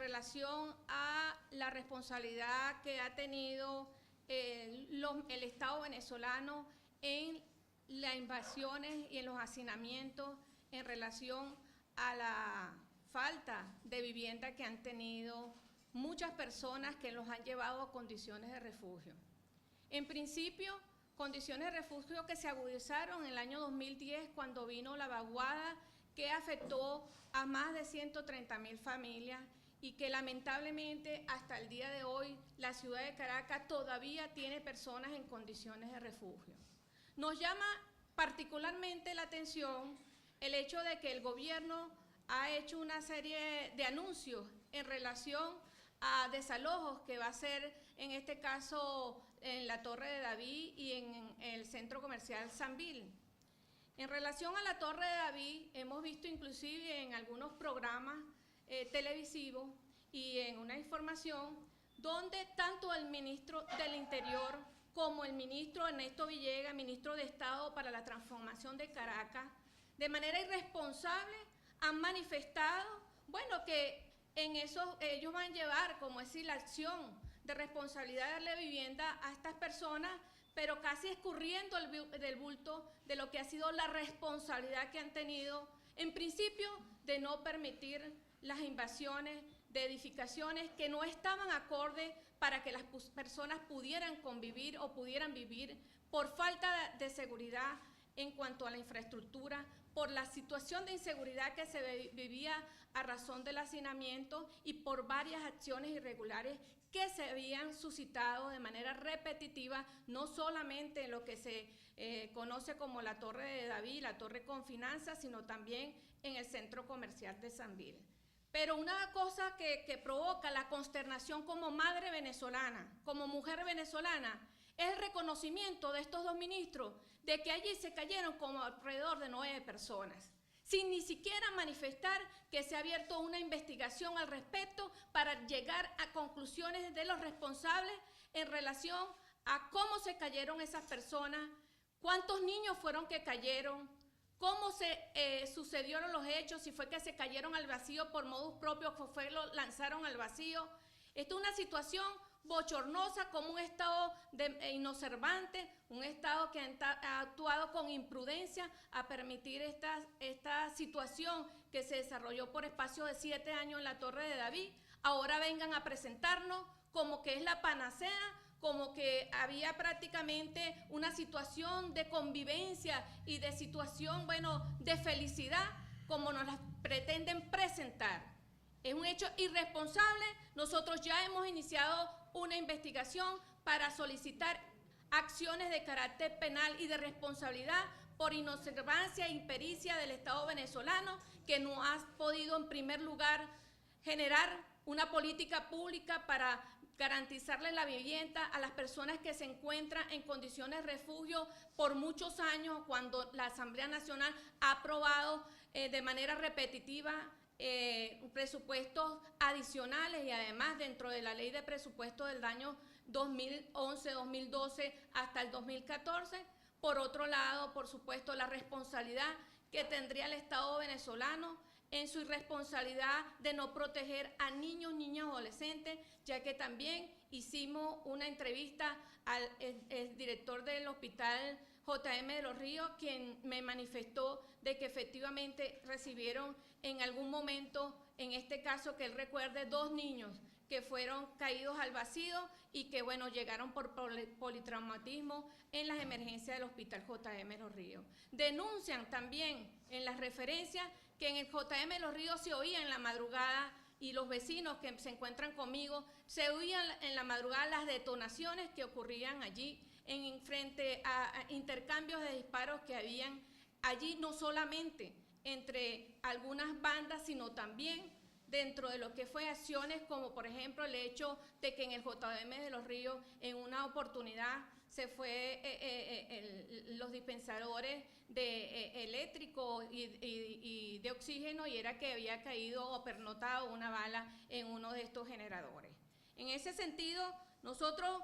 relación a la responsabilidad que ha tenido el Estado venezolano en las invasiones y en los hacinamientos en relación a la falta de vivienda que han tenido muchas personas que los han llevado a condiciones de refugio. En principio, condiciones de refugio que se agudizaron en el año 2010 cuando vino la vaguada que afectó a más de 130.000 familias y que lamentablemente hasta el día de hoy la ciudad de Caracas todavía tiene personas en condiciones de refugio. Nos llama particularmente la atención el hecho de que el gobierno ha hecho una serie de anuncios en relación a desalojos que va a hacer en este caso en la Torre de David y en el centro comercial Sambil. En relación a la Torre de David, hemos visto inclusive en algunos programas televisivos y en una información donde tanto el ministro del Interior como el ministro Ernesto Villegas, ministro de Estado para la Transformación de Caracas, de manera irresponsable han manifestado, bueno, que en eso ellos van a llevar, como decir, la acción de responsabilidad de darle vivienda a estas personas, pero casi escurriendo del bulto de lo que ha sido la responsabilidad que han tenido, en principio, de no permitir las invasiones de edificaciones que no estaban acorde para que las personas pudieran convivir o pudieran vivir por falta de seguridad en cuanto a la infraestructura, por la situación de inseguridad que se vivía a razón del hacinamiento y por varias acciones irregulares que se habían suscitado de manera repetitiva, no solamente en lo que se conoce como la Torre de David, la Torre con Finanzas, sino también en el centro comercial de Sambil. Pero una cosa que provoca la consternación como madre venezolana, como mujer venezolana, es el reconocimiento de estos dos ministros de que allí se cayeron como alrededor de 9 personas, sin ni siquiera manifestar que se ha abierto una investigación al respecto para llegar a conclusiones de los responsables en relación a cómo se cayeron esas personas, cuántos niños fueron que cayeron, cómo se sucedieron los hechos, si fue que se cayeron al vacío por modus propio, fue lo lanzaron al vacío. Esta es una situación bochornosa como un Estado inobservante, un Estado que ha actuado con imprudencia a permitir esta situación que se desarrolló por espacio de 7 años en la Torre de David. Ahora vengan a presentarnos como que es la panacea, como que había prácticamente una situación de convivencia y de situación, bueno, de felicidad, como nos la pretenden presentar. Es un hecho irresponsable. Nosotros ya hemos iniciado una investigación para solicitar acciones de carácter penal y de responsabilidad por inobservancia e impericia del Estado venezolano, que no ha podido en primer lugar generar una política pública para garantizarle la vivienda a las personas que se encuentran en condiciones de refugio por muchos años, cuando la Asamblea Nacional ha aprobado de manera repetitiva presupuestos adicionales y además dentro de la ley de presupuesto del año 2011, 2012 hasta el 2014. Por otro lado, por supuesto, la responsabilidad que tendría el Estado venezolano en su irresponsabilidad de no proteger a niños, niñas, adolescentes, ya que también hicimos una entrevista al director del hospital JM de los Ríos, quien me manifestó de que efectivamente recibieron en algún momento, en este caso que él recuerde, 2 niños que fueron caídos al vacío y que, bueno, llegaron por politraumatismo en las emergencias del hospital JM de los Ríos. Denuncian también en las referencias que en el JM de los Ríos se oía en la madrugada, y los vecinos que se encuentran conmigo, se oían en la madrugada las detonaciones que ocurrían allí frente a intercambios de disparos que habían allí, no solamente entre algunas bandas, sino también dentro de lo que fue acciones como por ejemplo el hecho de que en el JM de los Ríos en una oportunidad se fue los dispensadores de eléctrico y de oxígeno, y era que había caído o pernotado una bala en uno de estos generadores. En ese sentido, nosotros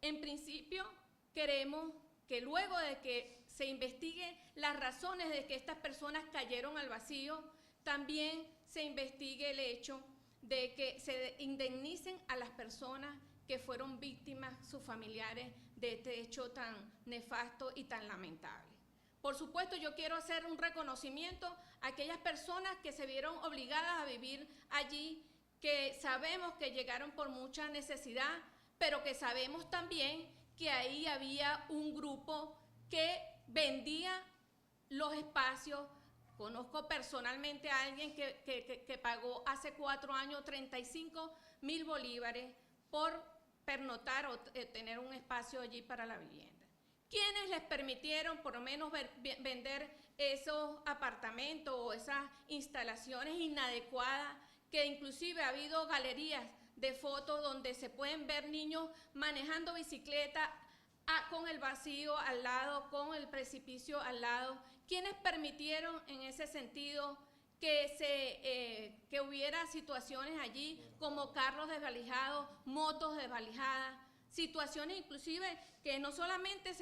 en principio queremos que luego de que se investigue las razones de que estas personas cayeron al vacío, también se investigue el hecho de que se indemnicen a las personas que fueron víctimas, sus familiares, de este hecho tan nefasto y tan lamentable. Por supuesto, yo quiero hacer un reconocimiento a aquellas personas que se vieron obligadas a vivir allí, que sabemos que llegaron por mucha necesidad, pero que sabemos también que ahí había un grupo que vendía los espacios. Conozco personalmente a alguien que pagó hace 4 años 35.000 bolívares por pernoctar o tener un espacio allí para la vivienda. ¿Quiénes les permitieron por lo menos vender esos apartamentos o esas instalaciones inadecuadas, que inclusive ha habido galerías de fotos donde se pueden ver niños manejando bicicleta con el vacío al lado, con el precipicio al lado? ¿Quiénes permitieron en ese sentido que hubiera situaciones allí como carros desvalijados, motos desvalijadas, situaciones inclusive que no solamente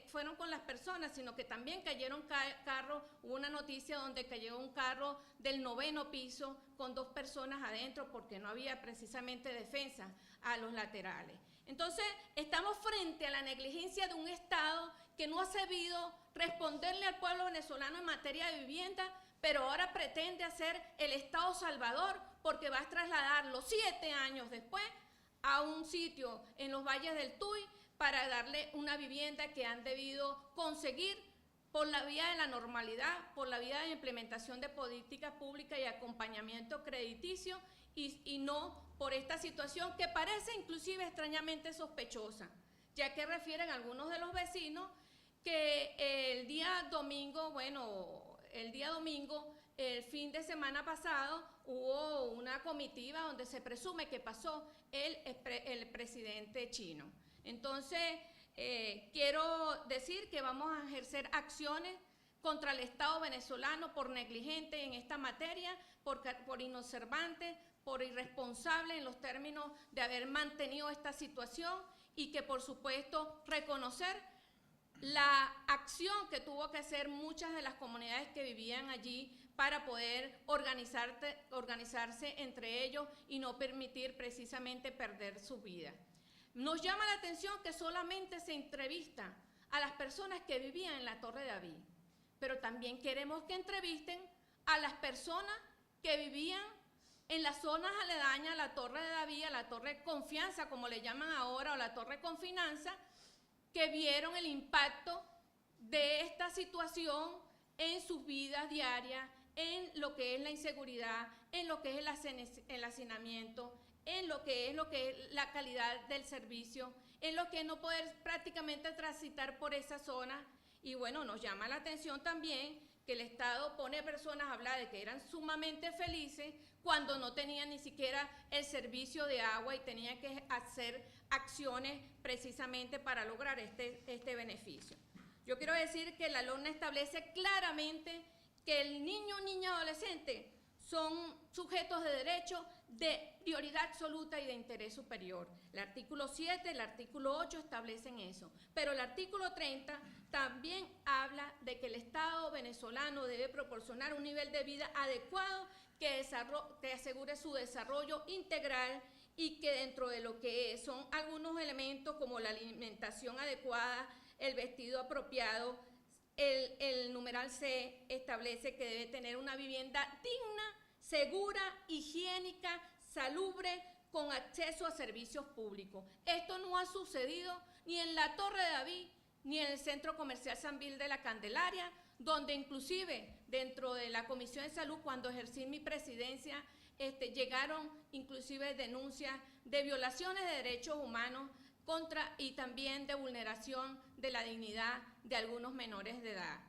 fueron con las personas, sino que también cayeron carros? Hubo una noticia donde cayó un carro del 9º piso con 2 personas adentro porque no había precisamente defensa a los laterales. Entonces, estamos frente a la negligencia de un Estado que no ha sabido responderle al pueblo venezolano en materia de vivienda, pero ahora pretende hacer el Estado Salvador porque va a trasladarlo 7 años después a un sitio en los valles del Tuy para darle una vivienda que han debido conseguir por la vía de la normalidad, por la vía de implementación de políticas públicas y acompañamiento crediticio, y no por esta situación que parece inclusive extrañamente sospechosa, ya que refieren algunos de los vecinos que el día domingo, el fin de semana pasado, hubo una comitiva donde se presume que pasó el presidente chino. Entonces, quiero decir que vamos a ejercer acciones contra el Estado venezolano por negligente en esta materia, por inobservante, por irresponsable en los términos de haber mantenido esta situación, y que por supuesto reconocer la acción que tuvo que hacer muchas de las comunidades que vivían allí para poder organizarse entre ellos y no permitir precisamente perder su vida. Nos llama la atención que solamente se entrevista a las personas que vivían en la Torre de David, pero también queremos que entrevisten a las personas que vivían en las zonas aledañas a la Torre de David, a la Torre Confianza, como le llaman ahora, o la Torre Confinanza, que vieron el impacto de esta situación en sus vidas diarias, en lo que es la inseguridad, en lo que es el hacinamiento, en lo que es la calidad del servicio, en lo que es no poder prácticamente transitar por esa zona. Y bueno, nos llama la atención también que el Estado pone a personas a hablar de que eran sumamente felices cuando no tenían ni siquiera el servicio de agua y tenían que hacer acciones precisamente para lograr este beneficio. Yo quiero decir que la LONA establece claramente que el niño, niña, adolescente son sujetos de derecho de prioridad absoluta y de interés superior. El artículo 7, el artículo 8 establecen eso, pero el artículo 30 también habla de que el Estado venezolano debe proporcionar un nivel de vida adecuado que asegure su desarrollo integral, y que dentro de lo que son algunos elementos como la alimentación adecuada, el vestido apropiado, el numeral C establece que debe tener una vivienda digna, segura, higiénica, salubre, con acceso a servicios públicos. Esto no ha sucedido ni en la Torre de David, ni en el Centro Comercial San Vil de la Candelaria, donde inclusive dentro de la Comisión de Salud, cuando ejercí mi presidencia, llegaron inclusive denuncias de violaciones de derechos humanos y también de vulneración de la dignidad de algunos menores de edad.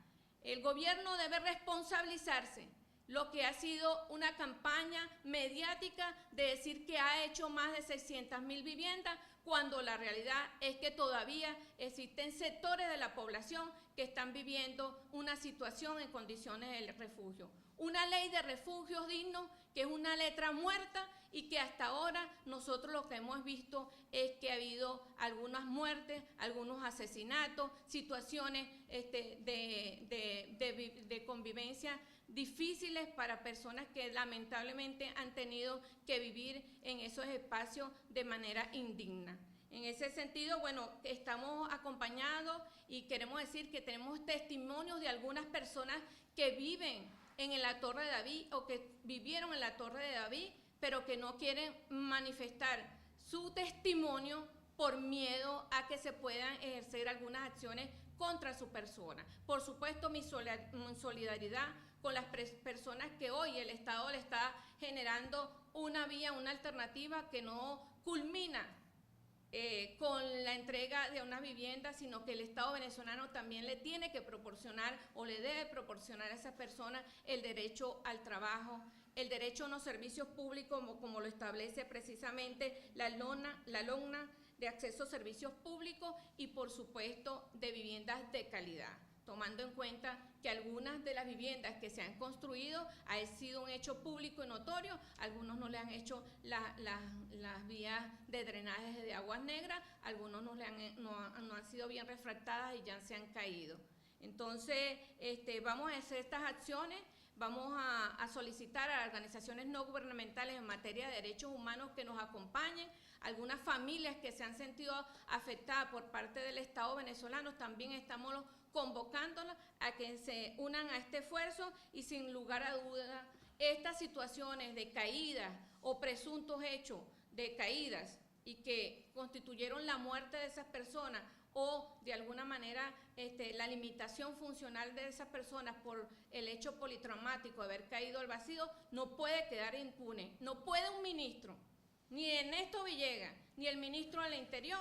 El gobierno debe responsabilizarse lo que ha sido una campaña mediática de decir que ha hecho más de 600.000 viviendas, cuando la realidad es que todavía existen sectores de la población que están viviendo una situación en condiciones de refugio. Una ley de refugios dignos que es una letra muerta, y que hasta ahora nosotros lo que hemos visto es que ha habido algunas muertes, algunos asesinatos, situaciones de convivencia difíciles para personas que lamentablemente han tenido que vivir en esos espacios de manera indigna. En ese sentido, bueno, estamos acompañados y queremos decir que tenemos testimonios de algunas personas que viven en la Torre de David o que vivieron en la Torre de David, pero que no quieren manifestar su testimonio por miedo a que se puedan ejercer algunas acciones contra su persona. Por supuesto, mi solidaridad con las personas que hoy el Estado le está generando una vía, una alternativa que no culmina con la entrega de una vivienda, sino que el Estado venezolano también le tiene que proporcionar o le debe proporcionar a esas personas el derecho al trabajo, el derecho a unos servicios públicos como lo establece precisamente la LONA de acceso a servicios públicos y por supuesto de viviendas de calidad, tomando en cuenta que algunas de las viviendas que se han construido han sido un hecho público y notorio, algunos no le han hecho las vías de drenaje de aguas negras, algunos no han sido bien refractadas y ya se han caído. Entonces, vamos a hacer estas acciones, vamos a solicitar a las organizaciones no gubernamentales en materia de derechos humanos que nos acompañen, algunas familias que se han sentido afectadas por parte del Estado venezolano, también estamos convocándolas a que se unan a este esfuerzo y sin lugar a dudas, estas situaciones de caídas o presuntos hechos de caídas y que constituyeron la muerte de esas personas o de alguna manera la limitación funcional de esas personas por el hecho politraumático de haber caído al vacío, no puede quedar impune. No puede un ministro, ni Ernesto Villegas, ni el ministro del Interior,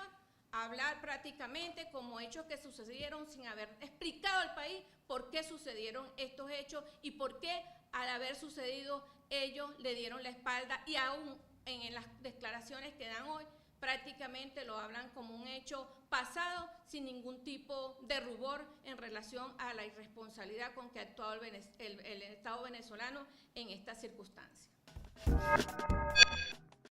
hablar prácticamente como hechos que sucedieron sin haber explicado al país por qué sucedieron estos hechos y por qué al haber sucedido ellos le dieron la espalda y aún en las declaraciones que dan hoy prácticamente lo hablan como un hecho pasado sin ningún tipo de rubor en relación a la irresponsabilidad con que ha actuado el Estado venezolano en esta circunstancia.